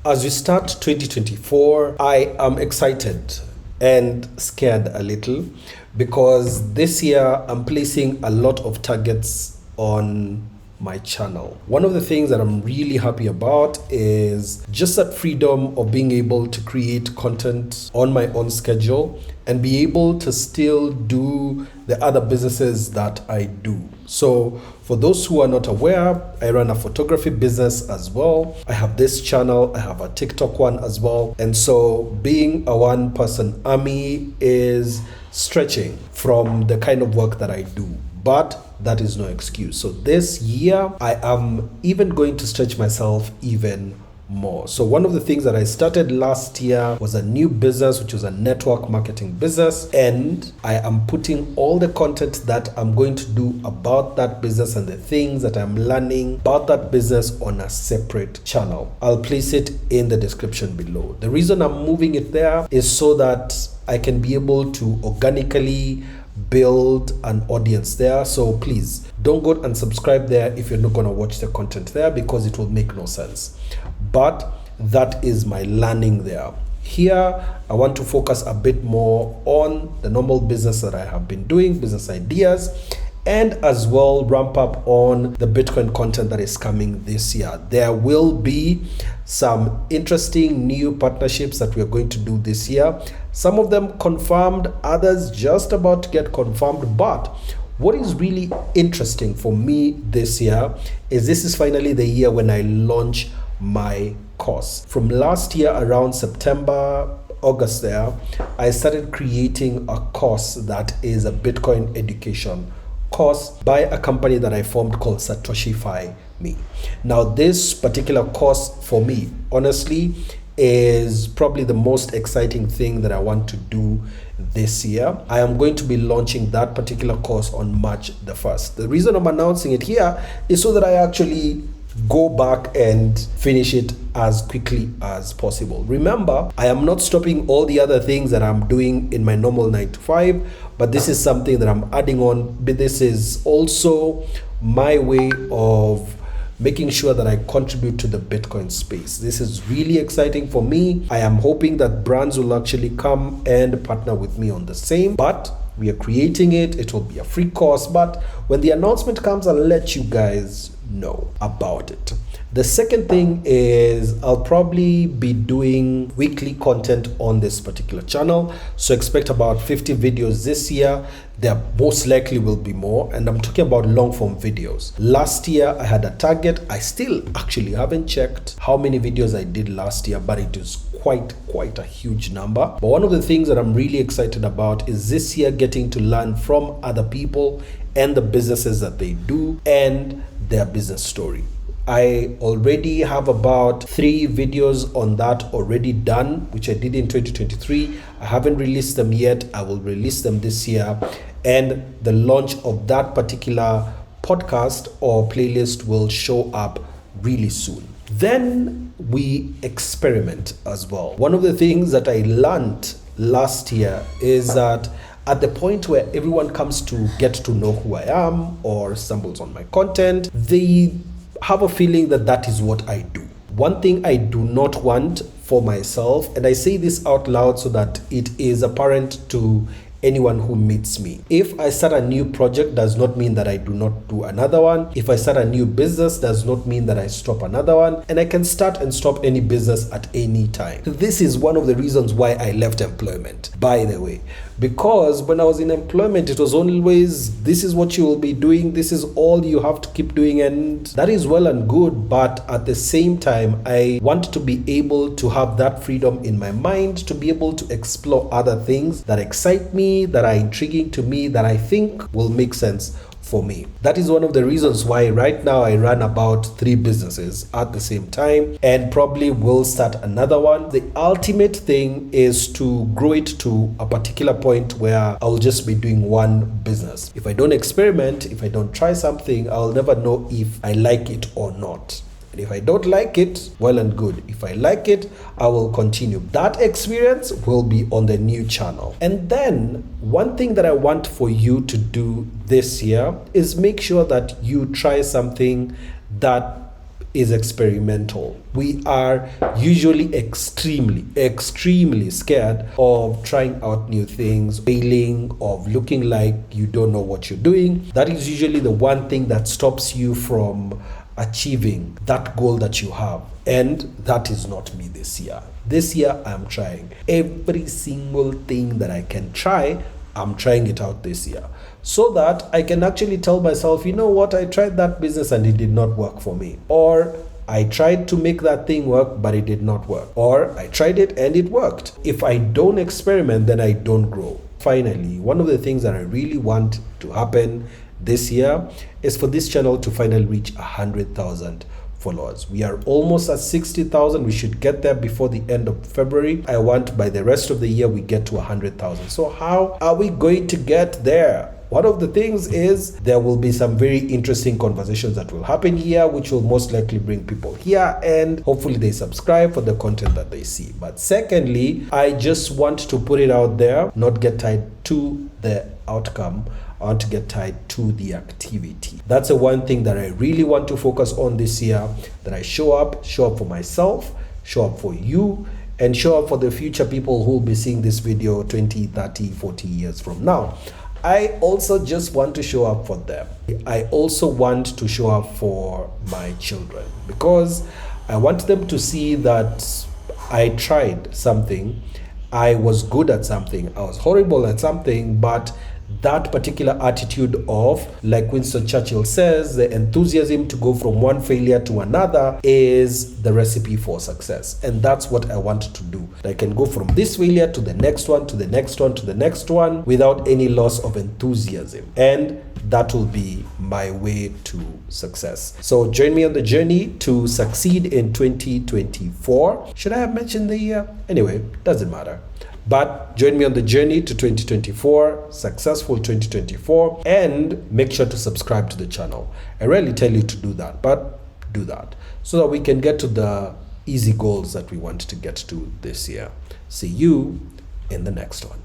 As we start 2024, I am excited and scared a little because this year I'm placing a lot of targets on my channel. One of the things that I'm really happy about is just that freedom of being able to create content on my own schedule and be able to still do the other businesses that I do. So for those who are not aware, I run a photography business as well. I have this channel, I have a TikTok one as well. And so being a one-person army is stretching from the kind of work that I do. But that is no excuse. So this year, I am even going to stretch myself even more. So one of the things that I started last year was a new business, which was a network marketing business. And I am putting all the content that I'm going to do about that business and the things that I'm learning about that business on a separate channel. I'll place it in the description below. The reason I'm moving it there is so that I can be able to organically build an audience there. So please don't go and subscribe there if you're not going to watch the content there, because it will make no sense. But that is my learning there. Here, I want to focus a bit more on the normal business that I have been doing, business ideas, and as well ramp up on the Bitcoin content that is coming this year. There will be some interesting new partnerships that we are going to do this year. Some of them confirmed, others just about to get confirmed. But what is really interesting for me this year is this is finally the year when I launch my course. From last year around September, August there, I started creating a course that is a Bitcoin education course by a company that I formed called Satoshify Me. Now, this particular course for me, honestly, is probably the most exciting thing that I want to do this year. I am going to be launching that particular course on March the 1st. The reason I'm announcing it here is so that I actually go back and finish it as quickly as possible. Remember, I am not stopping all the other things that I'm doing in my normal 9 to 5, but this is something that I'm adding on. But this is also my way of making sure that I contribute to the Bitcoin space. This is really exciting for me. I am hoping that brands will actually come and partner with me on the same, but we are creating it. It will be a free course, but when the announcement comes, I'll let you guys know about it. The second thing is I'll probably be doing weekly content on this particular channel. So expect about 50 videos this year. There most likely will be more, and I'm talking about long form videos. Last year I had a target. I still actually haven't checked how many videos I did last year, but it is quite a huge number. But one of the things that I'm really excited about is this year getting to learn from other people and the businesses that they do and their business story. I already have about 3 videos on that already done, which I did in 2023. I haven't released them yet. I will release them this year. And the launch of that particular podcast or playlist will show up really soon. Then we experiment as well. One of the things that I learned last year is that at the point where everyone comes to get to know who I am or stumbles on my content, they have a feeling that that is what I do. One thing I do not want for myself, and I say this out loud so that it is apparent to anyone who meets me. If I start a new project, does not mean that I do not do another one. If I start a new business, does not mean that I stop another one. And I can start and stop any business at any time. This is one of the reasons why I left employment, by the way. Because when I was in employment, it was always, this is what you will be doing, this is all you have to keep doing, and that is well and good. But at the same time, I want to be able to have that freedom in my mind to be able to explore other things that excite me, that are intriguing to me, that I think will make sense for me. That is one of the reasons why right now I run about 3 businesses at the same time and probably will start another one. The ultimate thing is to grow it to a particular point where I'll just be doing one business. If I don't experiment, if I don't try something, I'll never know if I like it or not. And if I don't like it, well and good. If I like it, I will continue. That experience will be on the new channel. And then one thing that I want for you to do this year is make sure that you try something that is experimental. We are usually extremely scared of trying out new things, failing, of looking like you don't know what you're doing. That is usually the one thing that stops you from achieving that goal that you have. And that is not me this year. This year, I'm trying every single thing that I can try. I'm trying it out this year so that I can actually tell myself, you know what, I tried that business and it did not work for me. Or I tried to make that thing work, but it did not work. Or I tried it and it worked. If I don't experiment, then I don't grow. Finally, one of the things that I really want to happen this year is for this channel to finally reach 100,000 followers. We are almost at 60,000. We should get there before the end of February. I want by the rest of the year we get to 100,000. So how are we going to get there? One of the things is there will be some very interesting conversations that will happen here, which will most likely bring people here, and hopefully they subscribe for the content that they see. But secondly, I just want to put it out there, not get tied to the outcome. I want to get tied to the activity. That's the one thing that I really want to focus on this year, that I show up for myself, show up for you, and show up for the future people who will be seeing this video 20, 30, 40 years from now. I also just want to show up for them. I also want to show up for my children, because I want them to see that I tried something, I was good at something, I was horrible at something, but that particular attitude of, like Winston Churchill says, the enthusiasm to go from one failure to another is the recipe for success. And that's what I want to do. I can go from this failure to the next one, to the next one, to the next one without any loss of enthusiasm. And that will be my way to success. So join me on the journey to succeed in 2024. Should I have mentioned the year? Anyway, doesn't matter. But join me on the journey to 2024, successful 2024, and make sure to subscribe to the channel. I rarely tell you to do that, but do that so that we can get to the easy goals that we want to get to this year. See you in the next one.